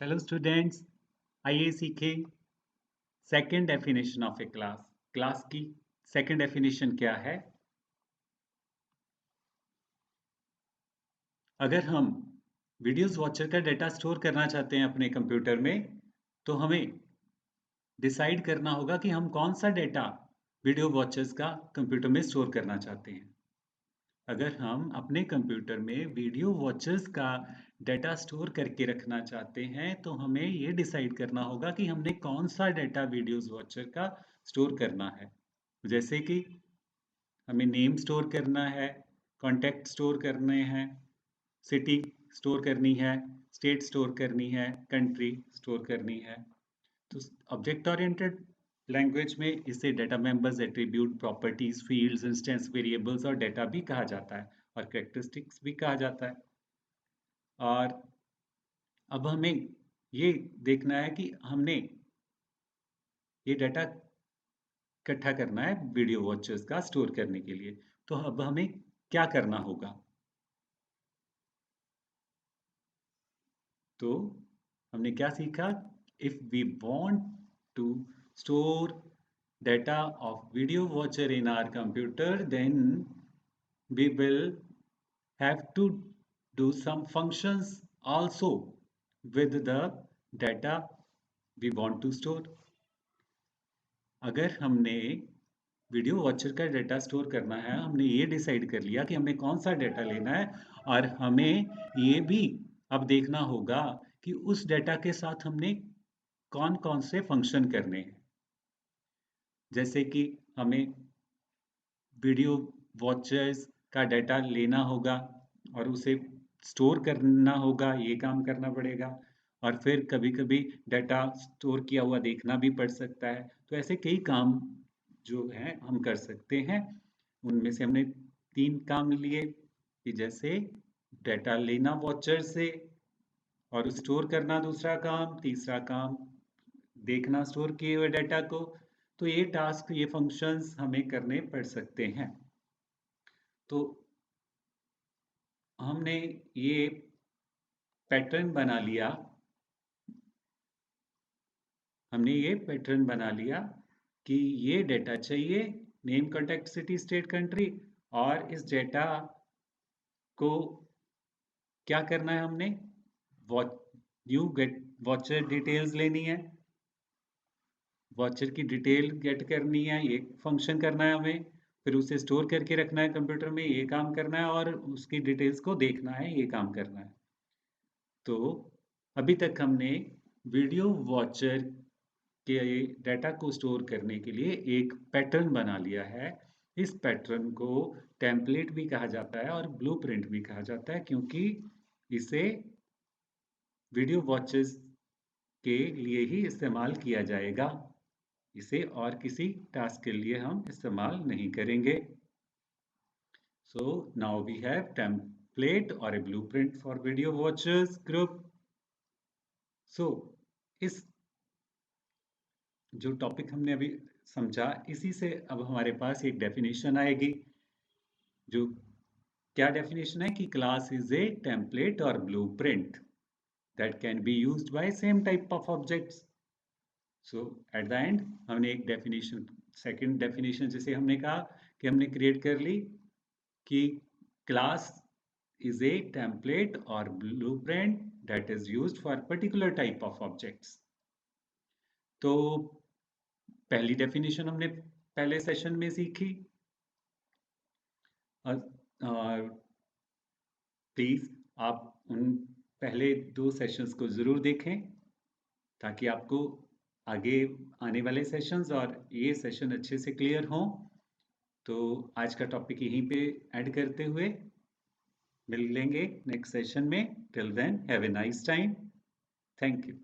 Hello students, आइए सीखें second definition of A class. Class की सेकंड डेफिनेशन क्या है? अगर हम वीडियोस वॉचर का डेटा स्टोर करना चाहते हैं अपने कंप्यूटर में, तो हमें डिसाइड करना होगा कि हम कौन सा डेटा वीडियो वॉचर्स का कंप्यूटर में स्टोर करना चाहते हैं। अगर हम अपने कंप्यूटर में वीडियो वॉचर्स का डेटा स्टोर करके रखना चाहते हैं, तो हमें ये डिसाइड करना होगा कि हमने कौन सा डेटा वीडियोस वॉचर का स्टोर करना है। जैसे कि हमें नेम स्टोर करना है, कॉन्टैक्ट स्टोर करने हैं, सिटी स्टोर करनी है, स्टेट स्टोर करनी है, कंट्री स्टोर करनी है। तो ऑब्जेक्ट ओरिएंटेड लैंग्वेज में इसे data members, attribute, properties, fields, instance variables और डेटा भी कहा जाता है और कैरेक्टरिस्टिक्स भी कहा जाता है। और अब हमें ये देखना है कि हमने ये डेटा इकट्ठा करना है वीडियो वॉचर्स का स्टोर करने के लिए। तो अब हमें क्या करना होगा? तो हमने क्या सीखा? If we want to store data of video watcher in our computer, then we will have to do some functions also with the data we want to store. अगर हमने वीडियो वॉचर का डेटा स्टोर करना है, हमने ये decide कर लिया कि हमें कौन सा डेटा लेना है, और हमें ये भी अब देखना होगा कि उस डेटा के साथ हमने कौन कौन से फंक्शन करने हैं। जैसे कि हमें वीडियो वॉचर्स का डेटा लेना होगा और उसे स्टोर करना होगा, ये काम करना पड़ेगा। और फिर कभी-कभी डेटा स्टोर किया हुआ देखना भी पड़ सकता है। तो ऐसे कई काम जो हैं हम कर सकते हैं। उनमें से हमने 3 काम लिए कि जैसे डेटा लेना वॉचर से और स्टोर करना दूसरा काम, तीसरा काम देखना स्टोर किए हुए डेटा को। तो ये टास्क, ये फंक्शंस हमें करने पड़ सकते हैं। तो हमने ये पैटर्न बना लिया हमने ये पैटर्न बना लिया कि ये डेटा चाहिए, name, contact, city, state, country. और इस डेटा को क्या करना है? हमने watch new get watcher details लेनी है, वॉचर की डिटेल गेट करनी है, ये फंक्शन करना है हमें। फिर उसे स्टोर करके रखना है कंप्यूटर में, ये काम करना है। और उसकी डिटेल्स को देखना है, ये काम करना है। तो अभी तक हमने वीडियो वॉचर के डेटा को स्टोर करने के लिए एक पैटर्न बना लिया है। इस पैटर्न को टेम्पलेट भी कहा जाता है और ब्लूप्रिंट भी कहा जाता है, क्योंकि इसे वीडियो वॉचर्स के लिए ही इस्तेमाल किया जाएगा। इसे और किसी टास्क के लिए हम इस्तेमाल नहीं करेंगे। So now we have template or a blueprint for video watchers group. So इस जो टॉपिक हमने अभी समझा, इसी से अब हमारे पास एक डेफिनेशन आएगी। जो क्या डेफिनेशन है कि क्लास इज ए टेम्पलेट और blueprint that can be used by same type of objects. So at the end हमने एक डेफिनेशन, सेकंड डेफिनेशन जैसे हमने कहा कि हमने क्रिएट कर ली कि class is a template or blueprint that is used for particular type of objects. तो पहली डेफिनेशन हमने पहले सेशन में सीखी। और प्लीज आप उन पहले 2 सेशंस को जरूर देखें, ताकि आपको आगे आने वाले सेशंस और ये सेशन अच्छे से क्लियर हों। तो आज का टॉपिक यहीं पे ऐड करते हुए मिल लेंगे नेक्स्ट सेशन में। Till then have a nice time. Thank you.